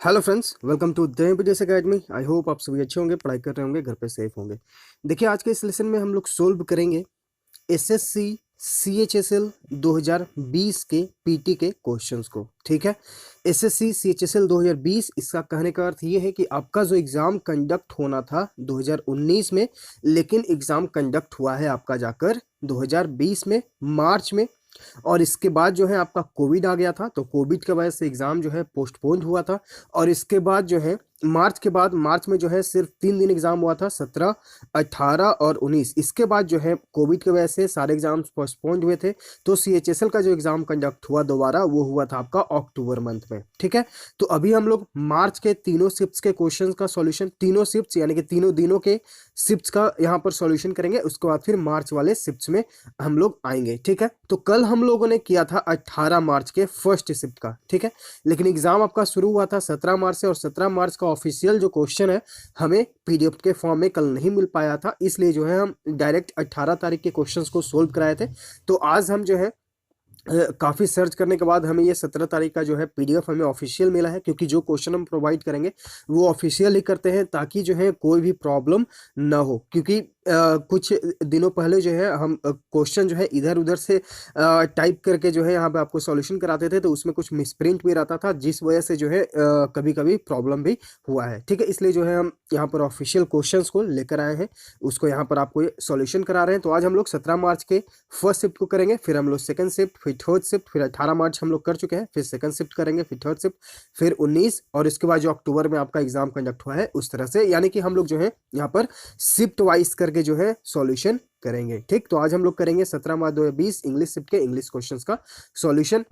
Hello friends, welcome to the MPDS academy. I hope आप सभी अच्छे होंगे, पढ़ाई कर रहे होंगे, घर पे सेफ होंगे। देखिए, आज के इस लेसन में हम लोग सोल्व करेंगे एसएससी सीएचएसएल 2020 के पीटी के क्वेश्चंस को। ठीक है, एसएससी सीएचएसएल 2020, इसका कहने का अर्थ ये है कि आपका जो एग्ज़ाम कंडक्ट होना था 2019 में, लेकिन एग्ज़ाम कंडक्ट हुआ है आपका जाकर 2020 में मार्च में। और इसके बाद जो है आपका कोविड आ गया था, तो कोविड के वजह से एग्ज़ाम जो है पोस्टपोन्ड हुआ था। और इसके बाद जो है मार्च में जो है सिर्फ 3 दिन एग्ज़ाम हुआ था, 17, 18 और 19। इसके बाद जो है कोविड की वजह से सारे एग्जाम्स पोस्टपोन्ड हुए थे। तो सीएचएसएल का जो एग्ज़ाम कंडक्ट हुआ दोबारा, वो हुआ था आपका अक्टूबर मंथ में। ठीक है, तो अभी हम लोग मार्च के तीनों शिफ्ट्स के क्वेश्चन का सॉल्यूशन, तीनों शिफ्ट्स यानी कि तीनों दिनों के शिफ्ट्स का यहाँ पर सॉल्यूशन करेंगे। उसके बाद फिर मार्च वाले शिफ्ट्स में हम लोग आएंगे। ठीक है, तो कल हम लोगों ने किया था 18 मार्च के फर्स्ट शिफ्ट का। ठीक है, लेकिन एग्जाम आपका शुरू हुआ था 17 मार्च से, और 17 मार्च का ऑफिशियल जो क्वेश्चन है हमें पीडीएफ के फॉर्म में कल नहीं मिल पाया था, इसलिए जो है हम डायरेक्ट 18 तारीख के क्वेश्चंस को सोल्व कराए थे। तो आज हम जो है काफ़ी सर्च करने के बाद हमें ये 17 तारीख का जो है पीडीएफ हमें ऑफिशियल मिला है, क्योंकि जो क्वेश्चन हम प्रोवाइड करेंगे वो ऑफिशियल ही करते हैं, ताकि जो है कोई भी प्रॉब्लम ना हो। क्योंकि कुछ दिनों पहले जो है हम क्वेश्चन जो है इधर उधर से टाइप करके जो है यहाँ पे आपको सॉल्यूशन कराते थे, तो उसमें कुछ मिसप्रिंट भी रहता था, जिस वजह से जो है कभी कभी प्रॉब्लम भी हुआ है। ठीक है, इसलिए जो है हम यहाँ पर ऑफिशियल क्वेश्चंस को लेकर आए हैं, उसको यहाँ पर आपको सॉल्यूशन करा रहे हैं। तो आज हम लोग 17 मार्च के फर्स्ट शिफ्ट को करेंगे, फिर हम लोग सेकंड शिफ्ट, फिर थर्ड शिफ्ट, फिर 18 मार्च हम लोग कर चुके हैं, फिर सेकंड शिफ्ट करेंगे, फिर थर्ड शिफ्ट, फिर 19, और इसके बाद जो अक्टूबर में आपका एग्जाम कंडक्ट हुआ है उस तरह से, यानी कि हम लोग जो है यहाँ पर शिफ्ट वाइज करके जो है सॉल्यूशन करेंगे। ठीक, तो आज हम लोग करेंगे 17 मार्च 2020 इंग्लिश शिफ्ट के इंग्लिश क्वेश्चंस का सॉल्यूशन।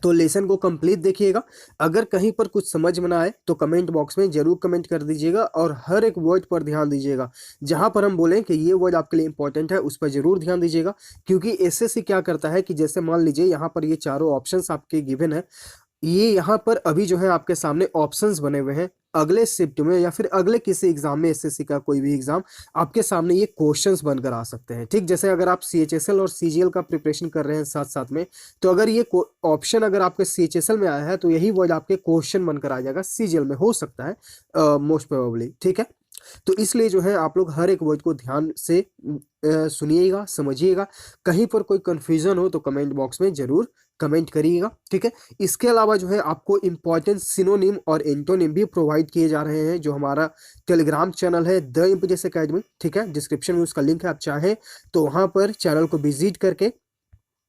तो लेसन को कंप्लीट देखिएगा। अगर कहीं पर कुछ समझ में ना आए तो कमेंट बॉक्स में जरूर कमेंट कर दीजिएगा, और हर एक वर्ड पर ध्यान दीजिएगा। जहां पर हम बोलें कि ये वर्ड आपके लिए इंपॉर्टेंट है, उस पर जरूर ध्यान दीजिएगा। क्योंकि एसएससी क्या करता है कि जैसे मान लीजिए यहाँ पर ये चारों ऑप्शंस आपके गिवन है, ये यहाँ पर अभी जो है आपके सामने ऑप्शंस बने हुए हैं। अगले शिफ्ट में या फिर अगले किसी एग्जाम में, एसएससी का कोई भी एग्जाम, आपके सामने ये क्वेश्चंस बनकर आ सकते हैं। ठीक, जैसे अगर आप सीएचएसएल और सीजीएल का प्रिपरेशन कर रहे हैं साथ साथ में, तो अगर ये ऑप्शन अगर आपके सीएचएसएल में आया है, तो यही वर्ड आपके क्वेश्चन बनकर आ जाएगा, सीजीएल में हो सकता है मोस्ट प्रोबेबली। ठीक है, तो इसलिए जो है आप लोग हर एक वर्ड को ध्यान से सुनिएगा, समझिएगा। कहीं पर कोई कंफ्यूजन हो तो कमेंट बॉक्स में जरूर कमेंट करिएगा। ठीक है, इसके अलावा जो है आपको इंपॉर्टेंट सिनोनिम और एंटोनिम भी प्रोवाइड किए जा रहे हैं, जो हमारा टेलीग्राम चैनल है द एमपीडीएस एकेडमी। ठीक है, डिस्क्रिप्शन में उसका लिंक है, आप चाहें तो वहां पर चैनल को विजिट करके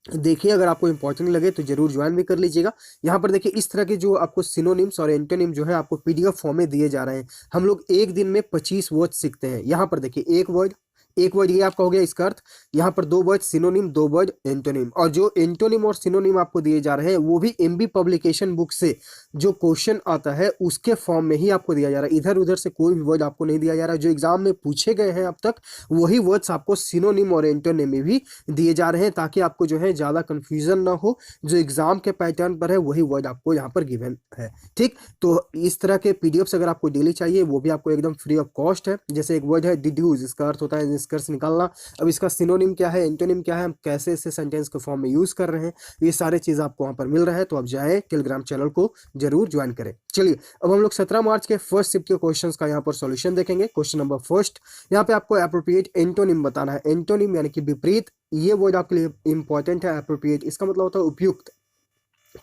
देखिए। अगर आपको इंपॉर्टेंट लगे तो जरूर ज्वाइन भी कर लीजिएगा। यहाँ पर देखिए, इस तरह के जो आपको सिनोनिम्स और एंटोनिम जो है आपको पीडीएफ फॉर्म में दिए जा रहे हैं। हम लोग एक दिन में 25 वर्ड सीखते हैं। यहाँ पर देखिए, एक वर्ड ये आपका हो गया, इसका अर्थ। यहाँ पर 2 वर्ड सिनोनिम, 2 वर्ड एंटोनिम, और जो एंटोनिम और सिनोनिम आपको दिए जा रहे हैं वो भी एमबी पब्लिकेशन बुक से जो क्वेश्चन आता है उसके फॉर्म में ही आपको दिया जा रहा है। इधर उधर से कोई भी वर्ड आपको नहीं दिया जा रहा है। जो एग्जाम में पूछे गए हैं अब तक, वही वर्ड्स आपको सिनोनिम और एंटोनिम में भी दिए जा रहे हैं, ताकि आपको जो है ज़्यादा कन्फ्यूजन ना हो। जो एग्जाम के पैटर्न पर है वही वर्ड आपको यहाँ पर गिवन है। ठीक, तो इस तरह के पीडीएफ्स अगर आपको डेली चाहिए, वो भी आपको एकदम फ्री ऑफ कॉस्ट है। जैसे एक वर्ड है डिड्यूज, इसका अर्थ होता है निष्कर्ष निकालना। अब इसका सिनोनिम क्या है, एंटोनिम क्या है, हम कैसे इसे सेंटेंस के फॉर्म में यूज कर रहे हैं, ये सारे चीज आपको वहां पर मिल रहा है। तो आप जाए टेलीग्राम चैनल को जरूर ज्वाइन करें। चलिए, अब हम लोग 17 मार्च के फर्स्ट शिफ्ट के क्वेश्चंस का यहाँ पर सॉल्यूशन देखेंगे। क्वेश्चन नंबर फर्स्ट, यहाँ पे आपको एप्रोप्रिएट एंटोनिम बताना है। एंटोनिम यानी कि विपरीत, ये वर्ड आपके लिए इंपॉर्टेंट है। एप्रोप्रिएट इसका मतलब होता है उपयुक्त।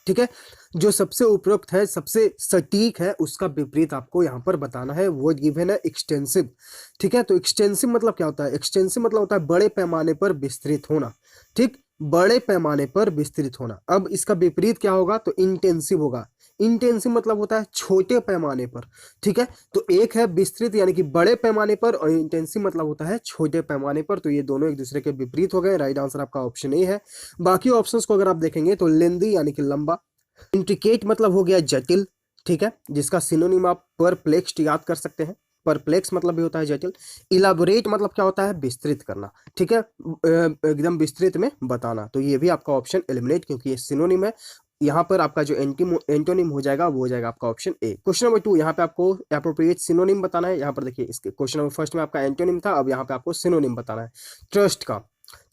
ठीक है, जो सबसे उपयुक्त है, सबसे सटीक है, उसका विपरीत आपको यहाँ पर बताना है। वर्ड गिवन है एक्सटेंसिव। ठीक है, तो एक्सटेंसिव मतलब क्या होता है? एक्सटेंसिव मतलब होता है बड़े पैमाने पर विस्तृत होना। ठीक, बड़े पैमाने पर विस्तृत होना। अब इसका विपरीत क्या होगा? तो इंटेंसिव होगा। इंटेंसिव मतलब होता है छोटे पैमाने पर। ठीक है, तो एक है विस्तृत यानी कि बड़े पैमाने पर, और इंटेंसिव मतलब होता है छोटे पैमाने पर। तो ये दोनों एक दूसरे के विपरीत हो गए। राइट आंसर आपका ऑप्शन ए है। बाकी ऑप्शंस को अगर आप देखेंगे तो लेंदी यानी कि लंबा, इंट्रिकेट मतलब हो गया जटिल। ठीक है, जिसका सिनोनिम आप परप्लेक्स्ड याद कर सकते हैं। परप्लेक्स मतलब भी होता है जटिल। इलाबोरेट मतलब क्या होता है? विस्तृत करना। ठीक है, एकदम विस्तृत में बताना। तो ये भी आपका ऑप्शन एलिमिनेट, क्योंकि ये सिनोनिम है। यहाँ पर आपका जो एंटोनिम हो जाएगा वो हो जाएगा आपका ऑप्शन ए। क्वेश्चन नंबर 2, यहाँ पे आपको एप्रोप्रिएट सिनोनिम बताना है। यहाँ पर देखिए, इसके क्वेश्चन नंबर फर्स्ट में आपका एंटोनिम था, अब यहाँ पे आपको सिनोनिम बताना है। ट्रस्ट का,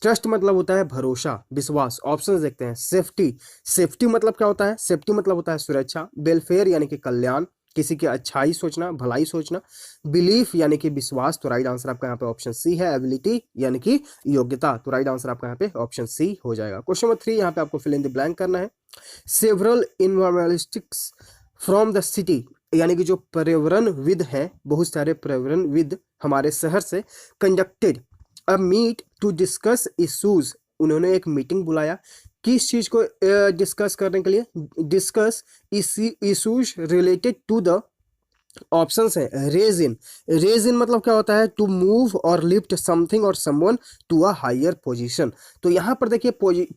ट्रस्ट मतलब होता है भरोसा, विश्वास। ऑप्शंस देखते हैं। सेफ्टी, सेफ्टी मतलब क्या होता है? सेफ्टी मतलब होता है सुरक्षा। वेलफेयर यानी कि कल्याण, किसी की अच्छाई सोचना, भलाई सोचना। बिलीफ यानी कि विश्वास, तो राइट आंसर आपका यहाँ पे ऑप्शन सी है। एबिलिटी यानी कि योग्यता, तो राइट आंसर आपका यहाँ पे ऑप्शन सी हो जाएगा। क्वेश्चन नंबर 3 यहाँ पे आपको फिल इन द ब्लैंक करना है। सेवरल इन्वायरमेंटलिस्टिक्स फ्रॉम द सिटी, यानी कि जो पर्यावरणविद है, बहुत सारे पर्यावरणविद हमारे शहर से conducted a meet to discuss issues, उन्होंने एक मीटिंग बुलाया किस चीज को डिस्कस करने के लिए? Discuss issues related to the, options है रेज इन। रेज इन मतलब क्या होता है? टू मूव और लिफ्ट समथिंग और someone to a higher position. तो यहाँ पर देखिए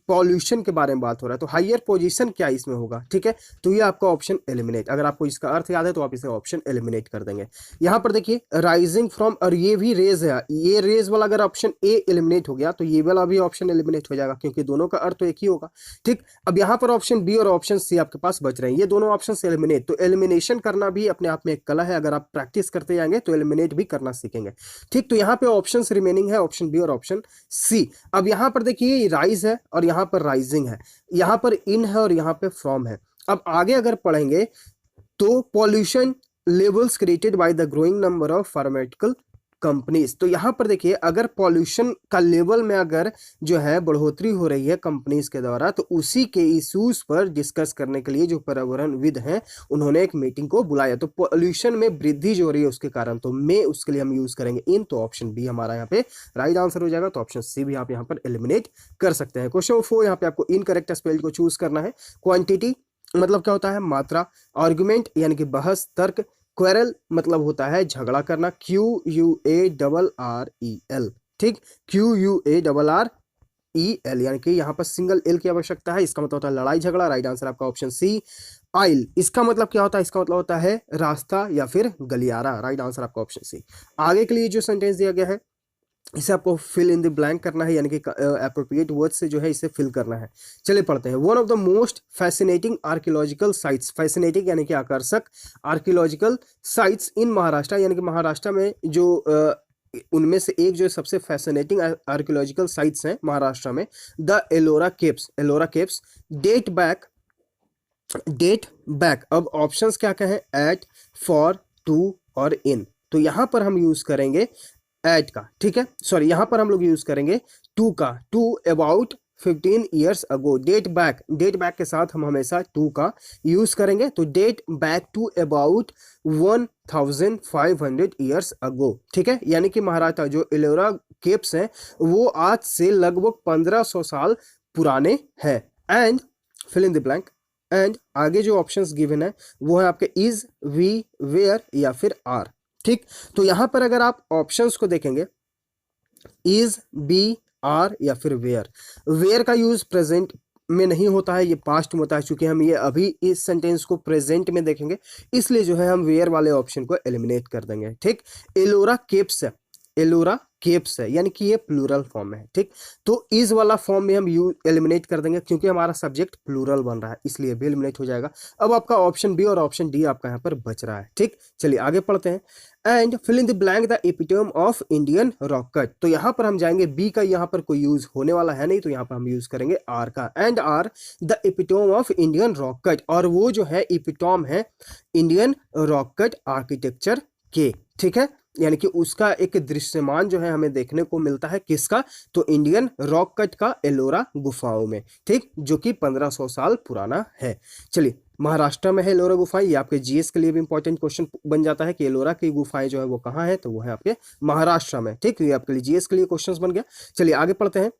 पॉल्यूशन के बारे में बात हो रहा है, तो हायर पोजीशन क्या इसमें होगा? ठीक है, तो ये आपका ऑप्शन एलिमिनेट। अगर आपको इसका अर्थ याद है तो आप इसे ऑप्शन एलिमिनेट कर देंगे। यहाँ पर देखिए राइजिंग फ्रॉम, और ये भी रेज है, ये रेज वाला अगर ऑप्शन ए एलिमिनेट हो गया तो ये वाला भी ऑप्शन एलिमिनेट हो जाएगा, क्योंकि दोनों का अर्थ तो एक ही होगा। ठीक, अब यहाँ पर ऑप्शन बी और ऑप्शन सी आपके पास बच रहे हैं, ये दोनों ऑप्शन से एलिमिनेट। तो एलिमिनेशन करना भी अपने आप में एक कला है, अगर आप प्रैक्टिस करते जाएंगे तो एलिमिनेट भी करना सीखेंगे। ठीक, तो यहाँ पे ऑप्शंस रिमेनिंग है ऑप्शन बी और ऑप्शन सी। अब यहाँ पर देखिए राइज है और यहाँ पर राइजिंग है, यहाँ पर इन है और यहाँ पे फ्रॉम है। अब आगे अगर पढ़ेंगे तो pollution levels created by the growing number of pharmaceutical companies, तो यहाँ पर देखिए अगर पॉल्यूशन का लेवल में अगर जो है बढ़ोतरी हो रही है कंपनीज के द्वारा, तो उसी के इश्यूज पर डिस्कस करने के लिए जो पर्यावरणविद हैं उन्होंने एक मीटिंग को बुलाया। तो पॉल्यूशन में वृद्धि जो हो रही है उसके कारण, तो में उसके लिए हम यूज करेंगे इन, तो ऑप्शन बी हमारा यहाँ पे राइट आंसर हो जाएगा। तो ऑप्शन सी भी आप यहाँ पर एलिमिनेट कर सकते हैं। क्वेश्चन 4 यहाँ पे आपको इनकरेक्ट स्पेल को चूज करना है। क्वांटिटी मतलब क्या होता है? मात्रा। आर्गुमेंट यानी कि बहस, तर्क। क्वेरल मतलब होता है झगड़ा करना, QUARREL। ठीक, QUARREL, यानी कि यहाँ पर सिंगल एल की आवश्यकता है, इसका मतलब होता है लड़ाई झगड़ा। राइट आंसर आपका ऑप्शन सी। आइल, इसका मतलब क्या होता है? इसका मतलब होता है रास्ता या फिर गलियारा। राइट आंसर आपका ऑप्शन सी। आगे के लिए जो सेंटेंस दिया गया है इसे आपको फिल इन द ब्लैंक करना है, यानी कि एप्रोप्रिएट वर्ड से जो है इसे फिल करना है। चलिए पढ़ते हैं। One of the most fascinating archaeological sites, fascinating यानी कि आकर्षक आर्कियोलॉजिकल साइट्स इन महाराष्ट्र, यानी कि महाराष्ट्र में जो उनमें से एक जो सबसे फैसिनेटिंग आर्कियोलॉजिकल साइट्स हैं महाराष्ट्र में, the Ellora caves. Ellora caves date back. अब ऑप्शंस क्या क्या है? एट, फॉर, टू और इन। तो यहां पर हम यूज करेंगे एट का, ठीक है, सॉरी यहाँ पर हम लोग यूज करेंगे टू का। To about 15 years ago. Date back के साथ हम हमेशा टू का यूज करेंगे, तो date back to about 1500 years ago. ठीक है, यानी कि महाराष्ट्र जो एलोरा केव्स हैं वो आज से लगभग 1500 साल पुराने हैं। And fill in the blank. And आगे जो ऑप्शंस गिवन है वो है आपके इज, वी, वेयर या फिर आर। ठीक, तो यहां पर अगर आप ऑप्शंस को देखेंगे इज, बी, आर या फिर वेयर। वेयर का यूज प्रेजेंट में नहीं होता है, ये पास्ट में होता है। चूंकि हम ये अभी इस सेंटेंस को प्रेजेंट में देखेंगे इसलिए जो है हम वेयर वाले ऑप्शन को एलिमिनेट कर देंगे। ठीक, एलोरा केव्स है, एलोरा केव्स है, यानी कि ये प्लूरल फॉर्म में है। ठीक, तो इज वाला फॉर्म में हम यू एलिमिनेट कर देंगे क्योंकि हमारा सब्जेक्ट प्लूरल बन रहा है, इसलिए भी एलिमिनेट हो जाएगा। अब आपका ऑप्शन बी और ऑप्शन डी आपका यहाँ पर बच रहा है। ठीक, चलिए आगे पढ़ते हैं। And fill in the blank the epitome of Indian rock cut. तो यहाँ पर हम जाएंगे, बी का यहाँ पर कोई यूज होने वाला है नहीं, तो यहाँ पर हम यूज करेंगे आर का। And are the epitome of Indian rock cut, और वो जो है एपिटोम है इंडियन रॉक कट आर्किटेक्चर के। ठीक है, यानी कि उसका एक दृश्यमान जो है हमें देखने को मिलता है, किसका? तो इंडियन रॉक कट का एलोरा गुफाओं में। ठीक, जो कि 1500 साल पुराना है। चलिए, महाराष्ट्र में है एलोरा गुफाएं, ये आपके जीएस के लिए भी इंपॉर्टेंट क्वेश्चन बन जाता है कि एलोरा की गुफाएं जो है वो कहाँ है, तो वो है आपके महाराष्ट्र में। ठीक, ये आपके लिए जीएस के लिए क्वेश्चन बन गया। चलिए आगे पढ़ते हैं।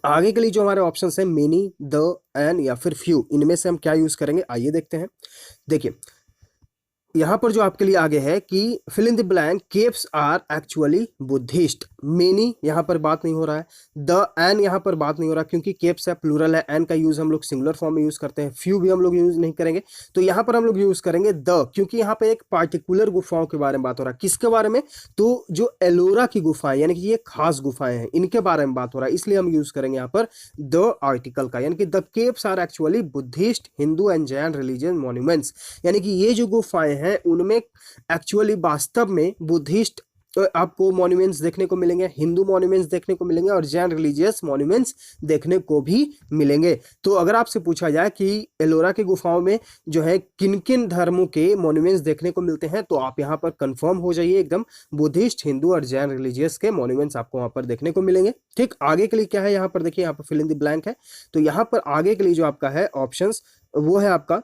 आगे के लिए जो हमारे ऑप्शन है मेनी, द, एन या फिर फ्यू, इनमें से हम क्या यूज करेंगे आइए देखते हैं। देखिए यहाँ पर जो आपके लिए आगे है कि fill in the blank caves are actually Buddhist. Many यहाँ पर बात नहीं हो रहा है, द, एन यहाँ पर बात नहीं हो रहा क्योंकि केव्स है, प्लूरल है। एन का यूज हम लोग सिंगुलर फॉर्म में यूज करते हैं, फ्यू भी हम लोग यूज नहीं करेंगे। तो यहाँ पर हम लोग यूज करेंगे द, क्योंकि यहाँ पे एक पार्टिकुलर गुफाओं के बारे में बात हो रहा है। किसके बारे में? तो जो एलोरा की गुफाएं, यानी कि ये खास गुफाएं हैं, इनके बारे में बात हो रहा है, इसलिए हम यूज करेंगे यहाँ पर द आर्टिकल का, यानी कि the caves are actually Buddhist, Hindu and Jain religion monuments. यानी कि ये जो गुफाएं हैं उनमें एक्चुअली वास्तव में बुद्धिस्ट आपको मॉन्यूमेंट्स देखने को मिलेंगे, हिंदू मॉन्यूमेंट्स देखने को मिलेंगे और जैन रिलीजियस मॉन्यूमेंट्स देखने को भी मिलेंगे। तो अगर आपसे पूछा जाए कि एलोरा की गुफाओं में जो है किन किन धर्मों के मॉन्यूमेंट्स देखने को मिलते हैं, तो आप यहाँ पर कंफर्म हो जाइए एकदम, बुद्धिस्ट, हिंदू और जैन रिलीजियस के मॉन्यूमेंट्स आपको वहाँ पर देखने को मिलेंगे। ठीक, आगे के लिए क्या है यहाँ पर देखिए, यहाँ पर फिल इन द ब्लैंक है। तो यहाँ पर आगे के लिए जो आपका है ऑप्शंस, वो है आपका,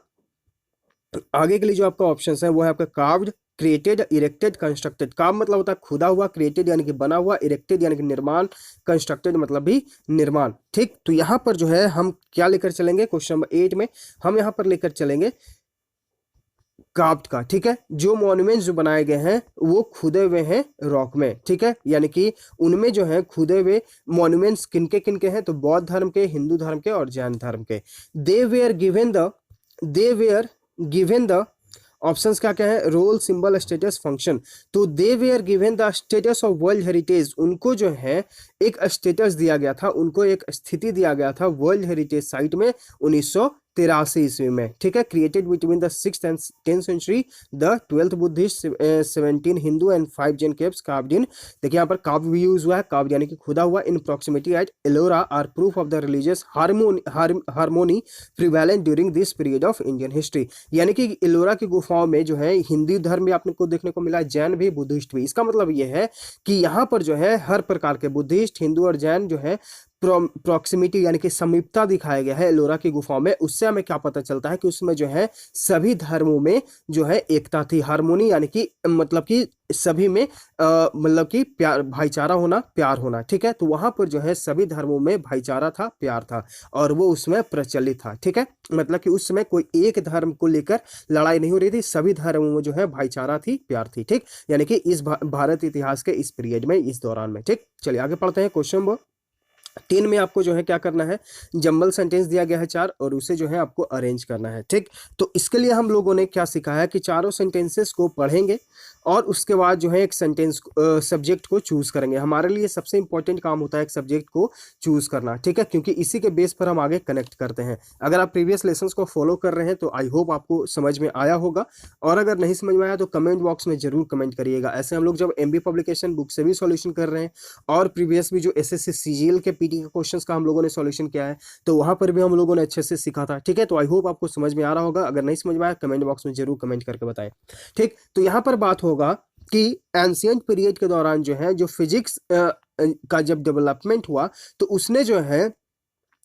आगे के लिए जो आपका ऑप्शन है वो है आपका carved, created, erected, constructed. Curve मतलब होता है खुदा हुआ, क्रिएटेड यानी कि बना हुआ, इरेक्टेड यानी कि निर्माण, कंस्ट्रक्टेड मतलब भी निर्माण। ठीक, तो यहाँ पर जो है हम क्या लेकर चलेंगे, क्वेश्चन नंबर 8 में हम यहाँ पर लेकर चलेंगे कार्व्ड का। ठीक है, जो मॉन्यूमेंट्स जो बनाए गए हैं वो खुदे हुए हैं रॉक में। ठीक है, यानी कि उनमें जो है खुदे हुए मॉन्यूमेंट्स किन के हैं, तो बौद्ध धर्म के, हिंदू धर्म के और जैन धर्म के। They were given the options क्या क्या है, रोल, सिंबल, स्टेटस, फंक्शन। तो they were given the status of world heritage, उनको जो है एक स्टेटस दिया गया था, उनको एक स्थिति दिया गया था वर्ल्ड हेरिटेज साइट में 1983 ईस्वी में। ठीक है, created between the 6th and 10th century, the 12th Buddhist, 17 Hindu and 5 Jain caves carved इन। देखिए यहाँ पर कार्व भी यूज हुआ है, कार्व यानी कि खुदा हुआ, in proximity at Ellora are proof of the religious harmony prevalent during this period of Indian history. यानी कि एलोरा की गुफाओं में जो है हिंदू धर्म भी आपको देखने को मिला, जैन भी, बुद्धिस्ट भी। इसका मतलब ये है कि यहाँ पर जो है हर प्रकार के बुद्धिस्ट, हिंदू और जैन जो है प्रॉक्सिमिटी यानी कि समीपता दिखाया गया है एलोरा की गुफाओं में। उससे हमें क्या पता चलता है कि उसमें जो है सभी धर्मों में जो है एकता थी, हार्मोनी यानी कि मतलब कि सभी में मतलब कि प्यार, भाईचारा होना, प्यार होना। ठीक है, तो वहां पर जो है सभी धर्मों में भाईचारा था, प्यार था और वो उसमें प्रचलित था। ठीक है, मतलब कि उस समय कोई एक धर्म को लेकर लड़ाई नहीं हो रही थी, सभी धर्मों में जो है भाईचारा थी, प्यार थी। ठीक, यानी कि इस भारत इतिहास के इस पीरियड में, इस दौरान में। ठीक, चलिए आगे पढ़ते हैं। क्वेश्चन नंबर 3 में आपको जो है क्या करना है, जंबल सेंटेंस दिया गया है 4 और उसे जो है आपको अरेंज करना है। ठीक, तो इसके लिए हम लोगों ने क्या सीखा है कि चारों सेंटेंसेस को पढ़ेंगे और उसके बाद जो है एक सेंटेंस सब्जेक्ट को चूज करेंगे। हमारे लिए सबसे इंपॉर्टेंट काम होता है एक सब्जेक्ट को चूज करना। ठीक है, क्योंकि इसी के बेस पर हम आगे कनेक्ट करते हैं। अगर आप प्रीवियस लेसन्स को फॉलो कर रहे हैं तो आई होप आपको समझ में आया होगा, और अगर नहीं समझ में आया तो कमेंट बॉक्स में जरूर कमेंट करिएगा। ऐसे हम लोग जब एमबी पब्लिकेशन बुक से भी सॉल्यूशन कर रहे हैं और प्रीवियस भी जो एसएससी सीजीएल के पीटी के क्वेश्चंस का हम लोगों ने सॉल्यूशन किया है, तो वहां पर भी हम लोगों ने अच्छे से सीखा था। ठीक है, तो आई होप आपको समझ में आ रहा होगा। अगर नहीं समझ में आया कमेंट बॉक्स में जरूर कमेंट करके बताएं। ठीक, तो यहाँ पर बात होगा कि एंशिएंट पीरियड के दौरान जो है जो फिजिक्स का जब डेवलपमेंट हुआ तो उसने जो है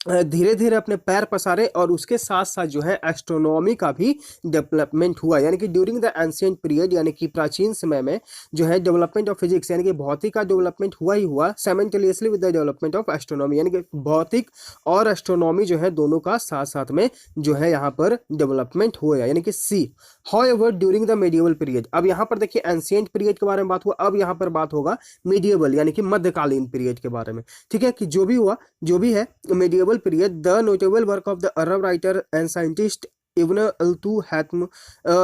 धीरे धीरे अपने पैर पसारे और उसके साथ साथ जो है एस्ट्रोनॉमी का भी डेवलपमेंट हुआ। यानी कि ड्यूरिंग द एंशिएंट पीरियड यानी कि प्राचीन समय में जो है डेवलपमेंट ऑफ फिजिक्स यानी कि भौतिक का डेवलपमेंट हुआ ही हुआ simultaneously with the development of astronomy, यानी कि भौतिक और एस्ट्रोनॉमी जो है दोनों का साथ साथ में जो है यहाँ पर डेवलपमेंट हुआ, यानी कि C. However during the medieval period, अब यहाँ पर देखिए एंशिएंट पीरियड के बारे में बात हुआ, अब यहाँ पर बात होगा मेडिएवल यानी कि मध्यकालीन पीरियड के बारे में। ठीक है, कि जो भी हुआ, जो भी है medieval period, the notable work of the Arab writer and scientist Ibn al Haytham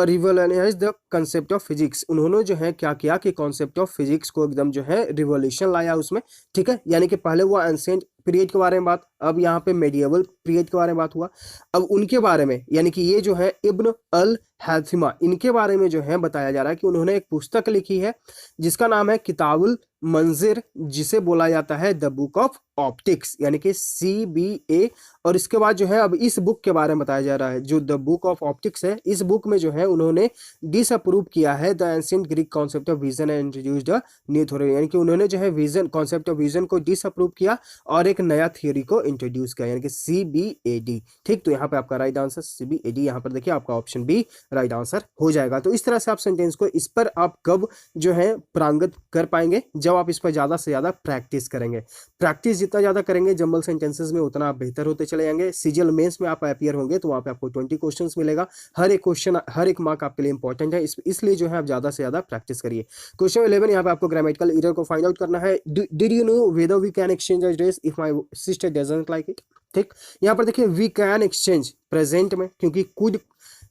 revolutionise the concept of physics. उन्होंने जो है क्या किया कि कॉन्सेप्ट ऑफ फिजिक्स को एकदम जो है रिवॉल्यूशन लाया उसमें। ठीक है, यानी कि पहले हुआ एंशिएंट पीरियड के बारे में बात, अब यहाँ पे मेडिएवल पीरियड के बारे में बात हुआ। अब उनके बारे में यानी कि ये जो है इब्न अल हैथमा, इनके बारे में जो है बताया जा रहा है कि उन्होंने एक पुस्तक लिखी है जिसका नाम है किताबुल मंजिर, जिसे बोला जाता है द बुक ऑफ ऑप्टिक्स यानी कि CBA। और इसके बाद जो है अब इस बुक के बारे में बताया जा रहा है, जो द बुक ऑफ ऑप्टिक्स है, इस बुक में जो है उन्होंने डिसअप्रूव किया है the ancient Greek concept of vision and introduced the new theory, यानी कि उन्होंने जो है विजन, कॉन्सेप्ट ऑफ विजन को डिसअप्रूव किया और एक नया थियोरी को इंट्रोड्यूस किया, यानी कि CBAD। ठीक, तो यहाँ पे आपका राइट आंसर CBAD, यहाँ पर देखिए आपका ऑप्शन बी राइट आंसर हो जाएगा। तो इस तरह से आप सेंटेंस को, इस पर आप कब जो है प्रांगत कर पाएंगे, जब आप इस पर ज्यादा से ज्यादा प्रैक्टिस करेंगे। प्रैक्टिस जितना ज्यादा करेंगे जंबल सेंटेंसेस में उतना आप बेहतर होते चले जाएंगे। सीजीएल मेंस में आप अपीयर होंगे तो वहां पे आपको 20 क्वेश्चंस मिलेगा, हर एक क्वेश्चन, हर एक मार्क आपके लिए इंपॉर्टेंट है, इसलिए जो है आप ज्यादा से ज्यादा प्रैक्टिस करिए। क्वेश्चन 11 यहाँ पे आपको ग्रामेटिकल एरर को फाइंड आउट करना है। Did you know whether we can exchange a dress if my sister doesn't like it. ठीक, यहाँ पर देखिए वी कैन एक्सचेंज प्रेजेंट में, क्योंकि कुड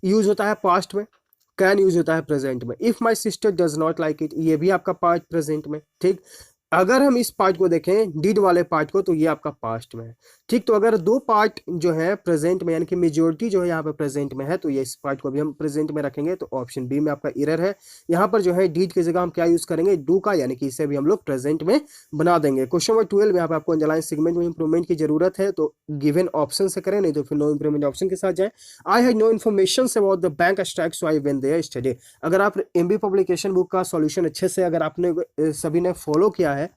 यूज होता है पास्ट में, कैन यूज होता है प्रेजेंट में। If my sister does not like it, ये भी आपका पार्ट प्रेजेंट में। ठीक, अगर हम इस पार्ट को देखें डिड वाले पार्ट को, तो ये आपका पास्ट में है। ठीक, तो अगर दो पार्ट जो है प्रेजेंट में, यानी कि मेजोरिटी जो है यहाँ पे प्रेजेंट में है, तो ये इस पार्ट को भी हम प्रेजेंट में रखेंगे, तो ऑप्शन बी में आपका एरर है। यहाँ पर जो है डिड की जगह हम क्या यूज करेंगे, डू का, यानी कि इसे भी हम लोग प्रेजेंट में बना देंगे। क्वेश्चन नंबर 12, यहाँ पे आपको अंडरलाइन सेगमेंट में इंप्रूवमेंट की जरूरत है, तो गिवन ऑप्शन से करें, नहीं तो फिर नो इंप्रूवमेंट ऑप्शन के साथ जाए। I had no information about the bank strike so I went there yesterday. अगर आप एमबी पब्लिकेशन बुक का सॉल्यूशन अच्छे से अगर आपने सभी ने फॉलो किया है,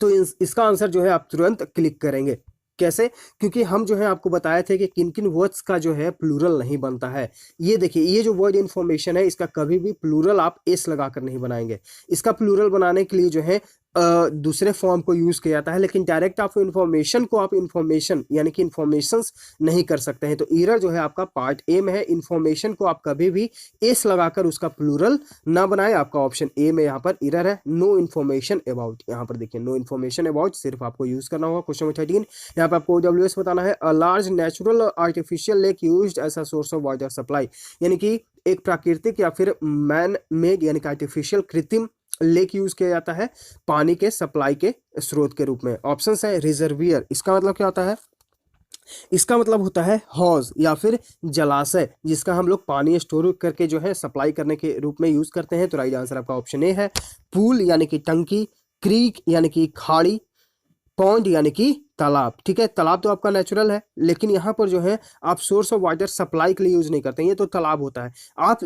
तो इसका आंसर जो है आप तुरंत क्लिक करेंगे। कैसे? क्योंकि हम जो है आपको बताए थे कि किन किन वर्ड्स का जो है प्लूरल नहीं बनता है। ये देखिए, ये जो वर्ड इन्फॉर्मेशन है, इसका कभी भी प्लूरल आप एस लगाकर नहीं बनाएंगे। इसका प्लूरल बनाने के लिए जो है दूसरे फॉर्म को यूज किया जाता है, लेकिन डायरेक्ट आप इन्फॉर्मेशन को आप इन्फॉर्मेशन यानी कि इन्फॉर्मेशंस नहीं कर सकते हैं। तो एरर जो है आपका पार्ट ए में है। इन्फॉर्मेशन को आप कभी भी एस लगाकर उसका प्लूरल ना बनाए, आपका ऑप्शन ए में यहाँ पर एरर है। नो इन्फॉर्मेशन अबाउट, यहाँ पर देखिए नो इन्फॉर्मेशन अबाउट सिर्फ आपको यूज करना होगा। क्वेश्चन नंबर 13, यहाँ पर आपको OWS बताना है। A large natural artificial lake used as a source of water supply, यानी कि एक प्राकृतिक या फिर मैन मेड यानी कि आर्टिफिशियल कृत्रिम लेक यूज किया जाता है पानी के सप्लाई के स्रोत के रूप में। ऑप्शन है रिजर्वियर, इसका मतलब क्या होता है, इसका मतलब होता है हौज या फिर जलाशय, जिसका हम लोग पानी स्टोर करके जो है सप्लाई करने के रूप में यूज करते हैं। तो राइट आंसर आपका ऑप्शन ए है। पूल यानी कि टंकी, क्रीक यानी कि खाड़ी, पॉन्ड यानी कि तालाब। ठीक है, तालाब तो आपका नेचुरल है, लेकिन यहाँ पर जो है आप सोर्स ऑफ वाटर सप्लाई के लिए यूज नहीं करते हैं, ये तो तालाब होता है। आप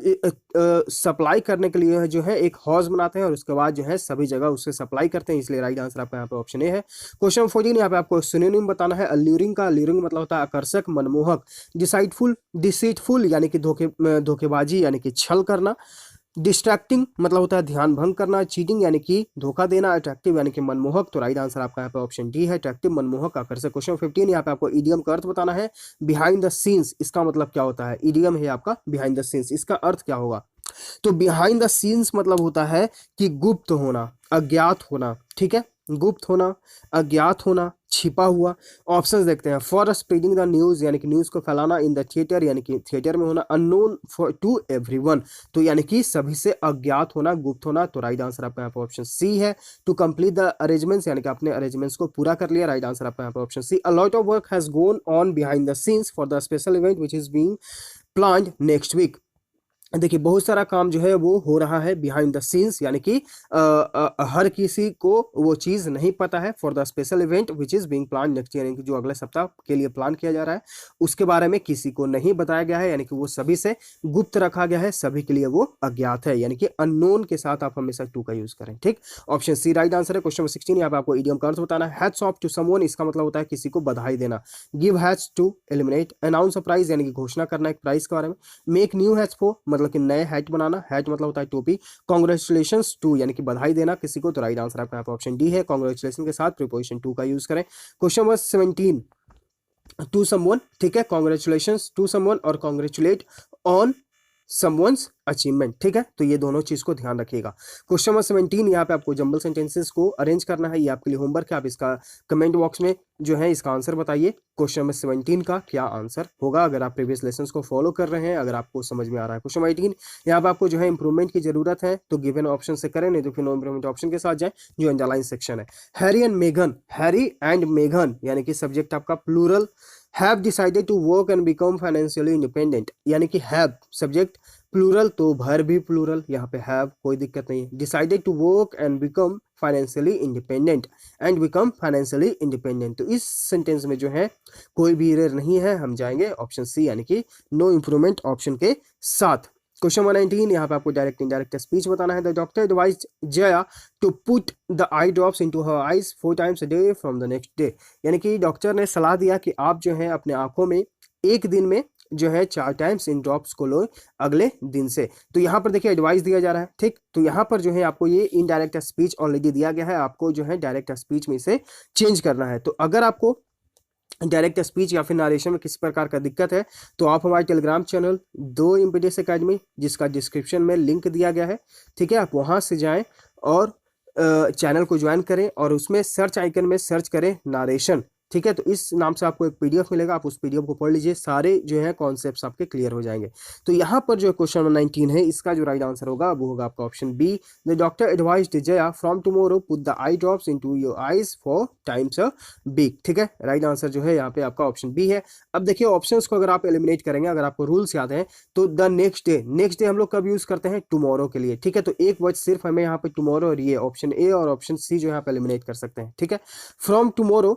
सप्लाई करने के लिए जो है एक हौज बनाते हैं और उसके बाद जो है सभी जगह उससे सप्लाई करते हैं, इसलिए राइट आंसर आपका यहाँ पे ऑप्शन ए है। क्वेश्चन 14, यहाँ पे आपको सिनोनिम बताना है अल्यूरिंग का। अल्यूरिंग मतलब होता है आकर्षक, मनमोहक। डिसीटफुल यानी कि धोखेबाजी यानी कि छल करना। डिस्ट्रैक्टिंग मतलब होता है ध्यान भंग करना। चीटिंग यानी कि धोखा देना। अट्रैक्टिव यानी कि मनमोहक। तो राइट आंसर आपका यहाँ पे ऑप्शन डी है, अट्रैक्टिव, मनमोहक, आकर्षक। क्वेश्चन 15, यहाँ पे आपको इडियम का अर्थ बताना है। बिहाइंड द सीन्स, इसका मतलब क्या होता है, इडियम है आपका बिहाइंड द सीन्स, इसका अर्थ क्या होगा। तो बिहाइंड द सीन्स मतलब होता है कि गुप्त होना, अज्ञात होना। ठीक है, गुप्त होना, अज्ञात होना, छिपा हुआ। ऑप्शंस देखते हैं। फॉर स्प्रेडिंग द न्यूज यानी कि न्यूज को फैलाना। इन द थिएटर यानी कि थिएटर में होना। अननोन फॉर टू एवरीवन, तो यानी कि सभी से अज्ञात होना, गुप्त होना। तो राइट आंसर आपका यहाँ पर ऑप्शन सी है। टू कंप्लीट द अरेंजमेंट्स यानी कि अपने अरेंजमेंट्स को पूरा कर लिया। राइट आंसर आपका यहाँ पर option C. A lot of work has gone on behind the scenes for the special event which is being planned next week. देखिए, बहुत सारा काम जो है वो हो रहा है बिहाइंड द सीन्स, यानी कि हर किसी को वो चीज़ नहीं पता है। For the special event which is being plan next year, यानी कि जो अगले सप्ताह के लिए प्लान किया जा रहा है उसके बारे में किसी को नहीं बताया गया है, यानी कि वो सभी से गुप्त रखा गया है, सभी के लिए वो अज्ञात है, यानी कि अननोन के साथ आप हमेशा टू का यूज करें। ठीक, ऑप्शन सी राइट आंसर है। क्वेश्चन 16, यहाँ पे आपको इडियम का अर्थ बताना है। हैट्स ऑफ टू समवन, इसका मतलब होता है किसी को बधाई देना। Give hats to, eliminate. Announce a prize यानी कि घोषणा करना एक प्राइस के बारे में। मेक न्यू हैट्स फॉर मतलब कि नए हैट बनाना। हैट मतलब होता है टोपी। कांग्रेचुलेशंस टू यानी कि बधाई देना किसी को। तो राइट आंसर आपका यहाँ पे ऑप्शन डी है। कांग्रेचुलेशन के साथ प्रीपोजिशन टू का यूज करें। Question number 17, to someone. ठीक है, कांग्रेचुलेशंस टू समवन और कांग्रेचुलेट ऑन समवन्स अचीवमेंट। ठीक है, तो ये दोनों चीज को ध्यान रखिएगा। क्वेश्चन नंबर 17, यहाँ पे आपको जंबल सेंटेंसेस को अरेंज करना है, ये आपके लिए होमवर्क है। आप इसका कमेंट बॉक्स में जो है इसका आंसर बताइए। क्वेश्चन नंबर 17 का क्या आंसर होगा, अगर आप प्रीवियस लेसन्स को फॉलो कर रहे हैं, अगर आपको समझ में आ रहा है। क्वेश्चन 18, यहाँ पे आपको जो है इंप्रूवमेंट की जरूरत है, तो गिवन ऑप्शन से करें, नहीं तो फिर नो इंप्रूवमेंट ऑप्शन के साथ जाए जो अंडरलाइन सेक्शन है। हैरी एंड मेघन, हैरी एंड मेघन यानी कि सब्जेक्ट आपका plural. Have decided to work and become financially independent, यानी कि हैव सब्जेक्ट प्लूरल, तो भर भी प्लूरल, यहाँ पे हैव कोई दिक्कत नहीं है। Decided to work and become financially independent, and become financially independent, तो इस सेंटेंस में जो है कोई भी एरर नहीं है, हम जाएंगे ऑप्शन सी यानी कि नो इंप्रूवमेंट ऑप्शन के साथ। क्वेश्चन 19, यहाँ पे आपको डायरेक्ट इनडायरेक्ट स्पीच बताना है। The doctor advised Jaya to put the eye drops into her eyes 4 times a day from the next day, यानी कि डॉक्टर ने सलाह दिया कि आप जो है अपने आंखों में एक दिन में जो है 4 times इन ड्रॉप्स को लो अगले दिन से। तो यहाँ पर देखिए एडवाइस दिया जा रहा है। ठीक, तो यहाँ पर जो है आपको ये इनडायरेक्ट स्पीच ऑलरेडी दिया गया है, आपको जो है डायरेक्ट स्पीच में इसे चेंज करना है। तो अगर आपको डायरेक्ट स्पीच या फिर नारेशन में किसी प्रकार का दिक्कत है, तो आप हमारे टेलीग्राम चैनल 2 MPTS अकेडमी, जिसका डिस्क्रिप्शन में लिंक दिया गया है, ठीक है, आप वहाँ से जाएं और चैनल को ज्वाइन करें और उसमें सर्च आइकन में सर्च करें नारेशन। ठीक है। तो इस नाम से आपको एक पीडीएफ मिलेगा, आप उस पीडीएफ को पढ़ लीजिए, सारे जो है कॉन्सेप्ट्स आपके क्लियर हो जाएंगे। तो यहाँ पर जो क्वेश्चन नंबर 19 है, इसका जो राइट आंसर होगा वो होगा आपका option B. The doctor advised Jaya from tomorrow put the eye drops into your eyes four times a week. ठीक है, राइट आंसर जो है यहाँ पे आपका ऑप्शन बी है। अब देखिए ऑप्शंस को अगर आप एलिमिनेट करेंगे, अगर आपको रूल्स याद है तो द नेक्स्ट डे हम लोग कब यूज करते हैं, टुमारो के लिए। ठीक है, तो एक वर्ड सिर्फ हमें यहाँ पे टुमारो और ये ऑप्शन ए और ऑप्शन सी जो यहाँ पे एलिमिनेट कर सकते हैं। ठीक है, from tomorrow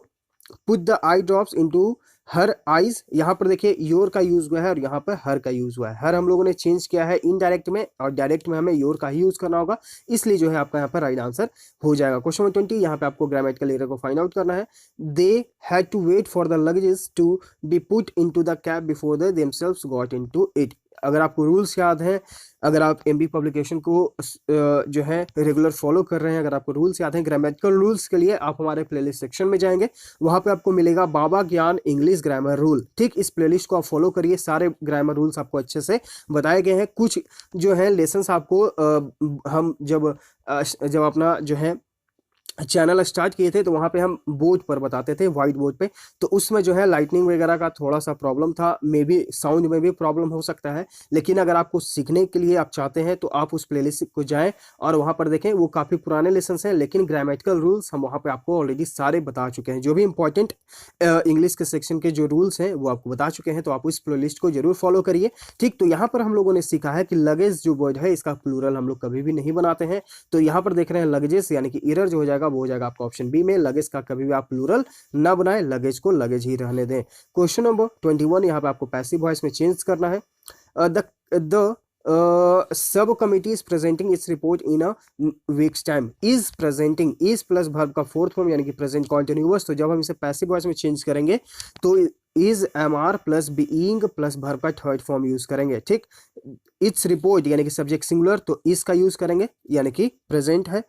put the eye drops into her eyes, यहाँ पर देखिए योर का यूज हुआ है और यहाँ पर हर का यूज हुआ है। हर हम लोगों ने चेंज किया है इनडायरेक्ट में और डायरेक्ट में हमें योर का ही यूज करना होगा, इसलिए जो है आपका यहाँ पर राइट आंसर हो जाएगा। क्वेश्चन नंबर 20, यहाँ पे आपको ग्रामेटिकल एरर को फाइंड आउट करना है। They had to wait for the luggages to be put into the cab before they themselves got into it. अगर आपको रूल्स याद हैं, अगर आप एमबी पब्लिकेशन को जो है रेगुलर फॉलो कर रहे हैं, अगर आपको रूल्स याद हैं, ग्रामेटिकल रूल्स के लिए आप हमारे प्लेलिस्ट सेक्शन में जाएंगे, वहां पे आपको मिलेगा बाबा ज्ञान इंग्लिश ग्रामर रूल। ठीक, इस प्लेलिस्ट को आप फॉलो करिए, सारे ग्रामर रूल्स आपको अच्छे से बताए गए हैं। कुछ जो है लेसन्स आपको हम जब अपना जो है चैनल स्टार्ट किए थे तो वहाँ पे हम बोर्ड पर बताते थे, व्हाइट बोर्ड पे, तो उसमें जो है लाइटनिंग वगैरह का थोड़ा सा प्रॉब्लम था, मे बी साउंड में भी प्रॉब्लम हो सकता है। लेकिन अगर आपको सीखने के लिए आप चाहते हैं तो आप उस प्लेलिस्ट को जाएं और वहाँ पर देखें, वो काफ़ी पुराने लेसन्स हैं, लेकिन ग्रामेटिकल रूल्स हम वहाँ पर आपको ऑलरेडी सारे बता चुके हैं। जो भी इंपॉर्टेंट इंग्लिश के सेक्शन के जो रूल्स हैं वो आपको बता चुके हैं, तो आप उस प्लेलिस्ट को जरूर फॉलो करिए। ठीक, तो यहाँ पर हम लोगों ने सीखा है कि लगेज जो वर्ड है इसका प्लूरल हम लोग कभी भी नहीं बनाते हैं। तो यहाँ पर देख रहे हैं लगेजेस, यानी कि एरर जो हो जाएगा वो हो जाएगा आपका ऑप्शन बी में। लगेज का कभी भी आप प्लूरल ना बनाएं, लगेज को लगेज ही रहने दें। क्वेश्चन नंबर 21, यहाँ पे आपको पैसिव वॉइस में चेंज करना है। The sub committee is presenting its report in a weeks time. Is presenting, is plus verb का फोर्थ फॉर्म यानी कि प्रेजेंट कॉन्टिन्यूअस, तो जब हम इसे पैसिव वॉइस में चेंज करेंगे तो is am are plus being plus verb का थर्ड फॉर्म यूज करेंगे। ठीक, इट्स रिपोर्ट यानी कि सब्जेक्ट सिंगुलर, तो इस का यूज करेंगे, यानी कि प्रेजेंट है,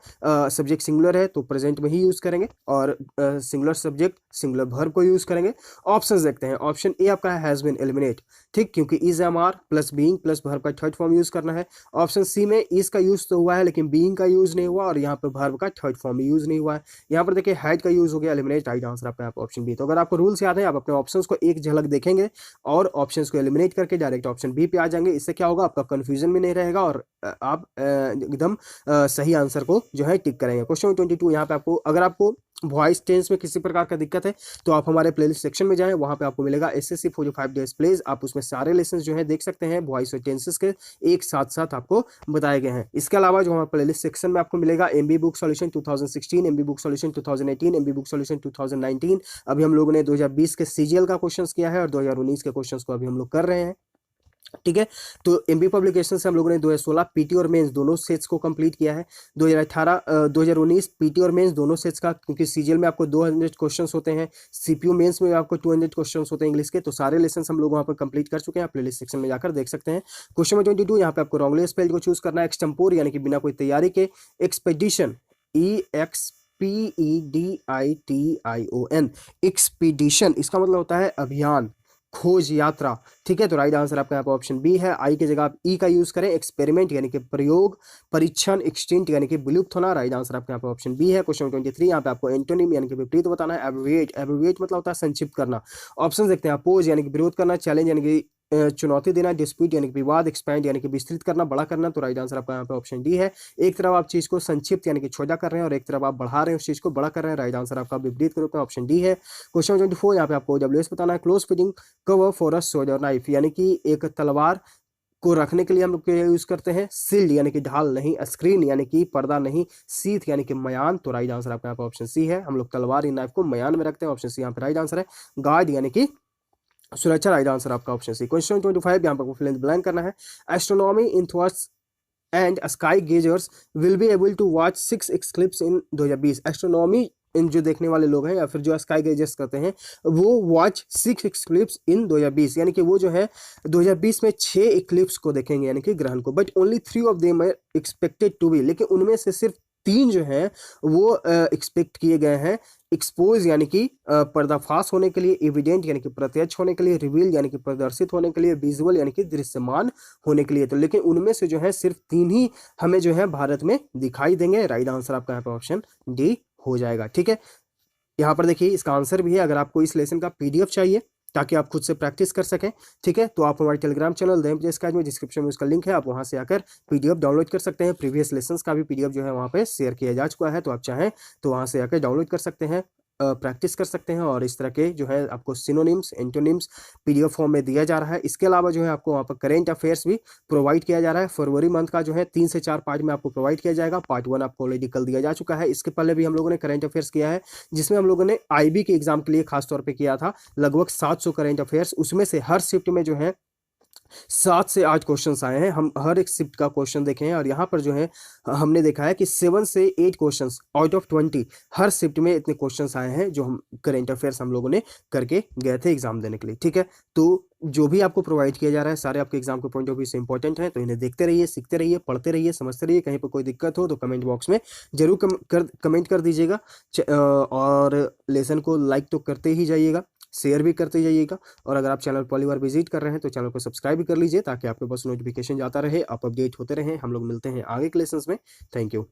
सब्जेक्ट सिंगुलर है तो प्रेजेंट में ही यूज करेंगे, और सिंगुलर सब्जेक्ट सिंगुलर वर्ब को यूज करेंगे। ऑप्शंस देखते हैं, ऑप्शन ए आपका हैज बीन एलिमिनेट, ठीक, क्योंकि is am are plus being plus verb का थर्ड फॉर्म यूज करना है। ऑप्शन सी में इज का यूज तो हुआ है लेकिन बीइंग का यूज नहीं हुआ, और यहाँ पर वर्ब का थर्ड फॉर्म भी यूज नहीं हुआ है। यहाँ पर देखिए हैड का यूज हो गया, एलिमिनेट, राइट आंसर आपका ऑप्शन बी। तो अगर आपको रूल्स याद है, आप अपने ऑप्शंस को एक झलक देखेंगे और ऑप्शंस को एलिमिनेट करके डायरेक्ट ऑप्शन बी पे आ जाएंगे। इससे क्या होगा, आपका कंफ्यूजन भी नहीं रहेगा और आप एकदम सही आंसर को जो है टिक करेंगे। क्वेश्चन 22, यहाँ पे आपको, अगर आपको वॉइस टेंस में किसी प्रकार का दिक्कत है तो आप हमारे प्लेलिस्ट सेक्शन में जाएं, वहां पे आपको मिलेगा एसएससी 45 डेज प्लेज। आप उसमें सारे लेसन जो है देख सकते हैं, वॉइस और टेंसेस के एक साथ साथ आपको बताए गए हैं। इसके अलावा जो हमारे प्लेलिस्ट सेक्शन में आपको मिलेगा MB book solution 2016, MB book solution 2018, MB book solution 2019। अभी हम लोगों ने 2020 के सीजीएल का क्वेश्चन किया है और 2019 के क्वेश्चन को अभी हम लोग कर रहे हैं। ठीक है, तो एमबी पब्लिकेशन से हम लोगों ने 2016 पीटी और मेंस दोनों सेट्स को कंप्लीट किया है। 2019 पीटी और मेंस दोनों सेट्स का, क्योंकि सीजीएल में आपको 200 क्वेश्चंस होते हैं, सीपीयू मेंस में आपको 200 क्वेश्चंस होते हैं इंग्लिश के, तो सारे लेसन हम लोग वहाँ पर कंप्लीट कर चुके हैं। आप प्लेलिस्ट सेक्शन में जाकर देख सकते हैं। क्वेश्चन नंबर 22, यहाँ पे आपको रॉन्गली स्पेल्ड को चूज करना है। एक्सटेम्पोर यानी कि बिना कोई तैयारी के, एक्सपेडिशन EXPEDITION, एक्सपीडिशन इसका मतलब होता है अभियान, खोज, यात्रा। ठीक है, तो राइट आंसर आपका यहाँ पर ऑप्शन बी है। आई की जगह आप ई का यूज करें। एक्सपेरिमेंट यानी कि प्रयोग, परीक्षण, एक्सटिंक्ट यानी कि विलुप्त होना, राइट आंसर आपका यहाँ पर ऑप्शन बी है। क्वेश्चन 23, यहाँ पे आपको एंटोनिम यानी कि विपरीत बताना है। एब्रिविएट, एब्रिविएट मतलब होता है संक्षिप्त करना। ऑप्शन देखते हैं, अपोज यानी कि विरोध करना, चैलेंज यानी कि चुनौती देना, डिस्प्यूट यानी कि विवाद, एक्सपैंड यानी कि विस्तृत करना, बड़ा करना, तो राइट आंसर आपका यहाँ पे ऑप्शन डी है। एक तरफ आप चीज को संक्षिप्त यानी कि छोटा कर रहे हैं और एक तरफ आप बढ़ा रहे हैं, उस चीज को बड़ा कर रहे हैं, राइट आंसर आपका विपरीत के रूप में ऑप्शन डी है। क्वेश्चन 24, यहाँ पे आपको डब्ल्यूएस बताना है। Close fitting cover for a sword और नाइफ यानी कि एक तलवार को रखने के लिए हम लोग यूज करते हैं। सिल्ड यानी कि ढाल नहीं, स्क्रीन यानी कि पर्दा नहीं, सीथ यानी कि मयान, तो राइट आंसर आपका यहाँ पे ऑप्शन सी है। हम लोग तलवार या नाइफ को मयान में रखते हैं, ऑप्शन सी यहाँ पे राइट आंसर है। गार्ड यानी कि सुरक्षा, राइट आंसर आपका ऑप्शन सी। क्वेश्चन 25, यहाँ पर फिल इन द ब्लैंक करना है। Astronomy enthusiasts and sky gazers will be able to watch 6 eclipse in 2020। Astronomy इन जो देखने वाले लोग हैं या फिर जो स्काई गेजर्स करते हैं वो वॉच 6 एक्लिप्स इन 2020, यानी कि वो जो है 2020 में 6 एक्लिप्स को देखेंगे यानी कि ग्रहण को। But only 3 of them are expected to be, लेकिन उनमें से सिर्फ 3 जो हैं वो एक्सपेक्ट किए गए हैं। एक्सपोज यानी कि पर्दाफाश होने के लिए, एविडेंट यानी कि प्रत्यक्ष होने के लिए, रिवील यानी कि प्रदर्शित होने के लिए, विजुअल यानी कि दृश्यमान होने के लिए। तो लेकिन उनमें से जो है सिर्फ 3 ही हमें जो है भारत में दिखाई देंगे, राइट आंसर आपका यहाँ पे ऑप्शन डी हो जाएगा। ठीक है, यहाँ पर देखिए इसका आंसर भी है। अगर आपको इस लेसन का पीडीएफ चाहिए ताकि आप खुद से प्रैक्टिस कर सकें, ठीक है, तो आप हमारे Telegram channel the MJS academy, description में उसका लिंक है, आप वहां से आकर पीडीएफ डाउनलोड कर सकते हैं। प्रीवियस लेसन्स का भी पीडीएफ जो है वहां पे शेयर किया जा चुका है, तो आप चाहें तो वहां से आकर डाउनलोड कर सकते हैं, प्रैक्टिस कर सकते हैं। और इस तरह के जो है आपको सिनोनिम्स, एंटोनिम्स पीडीएफ फॉर्म में दिया जा रहा है। इसके अलावा जो है आपको वहाँ पर करेंट अफेयर्स भी प्रोवाइड किया जा रहा है। फरवरी मंथ का जो है 3 से 4 पार्ट में आपको प्रोवाइड किया जाएगा। पार्ट 1 आपको ऑलरेडी कल दिया जा चुका है। इसके पहले भी हम लोगों ने करेंट अफेयर्स किया है, जिसमें हम लोगों ने आईबी के एग्जाम के लिए खास तौर पर किया था लगभग 700 करेंट अफेयर्स। उसमें से हर शिफ्ट में जो है 7 से 8 क्वेश्चंस आए हैं। हम हर एक शिफ्ट का क्वेश्चन देखे हैं और यहाँ पर जो है हमने देखा है कि 7 से 8 questions out of 20 her shift में इतने क्वेश्चंस आए हैं जो हम करेंट अफेयर्स हम लोगों ने करके गए थे एग्जाम देने के लिए, ठीक है। तो जो भी आपको प्रोवाइड किया जा रहा है सारे आपके एग्जाम के पॉइंट ऑफ व्यू से इंपॉर्टेंट है, तो इन्हें देखते रहिए, सीखते रहिए, पढ़ते रहिए, समझते रहिए। कहीं पर कोई दिक्कत हो तो कमेंट बॉक्स में जरूर कमेंट कर दीजिएगा। और लेसन को लाइक तो करते ही जाइएगा, शेयर भी करते जाइएगा। और अगर आप चैनल पहली बार विजिट कर रहे हैं तो चैनल को सब्सक्राइब भी कर लीजिए ताकि आपके पास नोटिफिकेशन जाता रहे, आप अपडेट होते रहें। हम लोग मिलते हैं आगे के लेसन्स में। Thank you.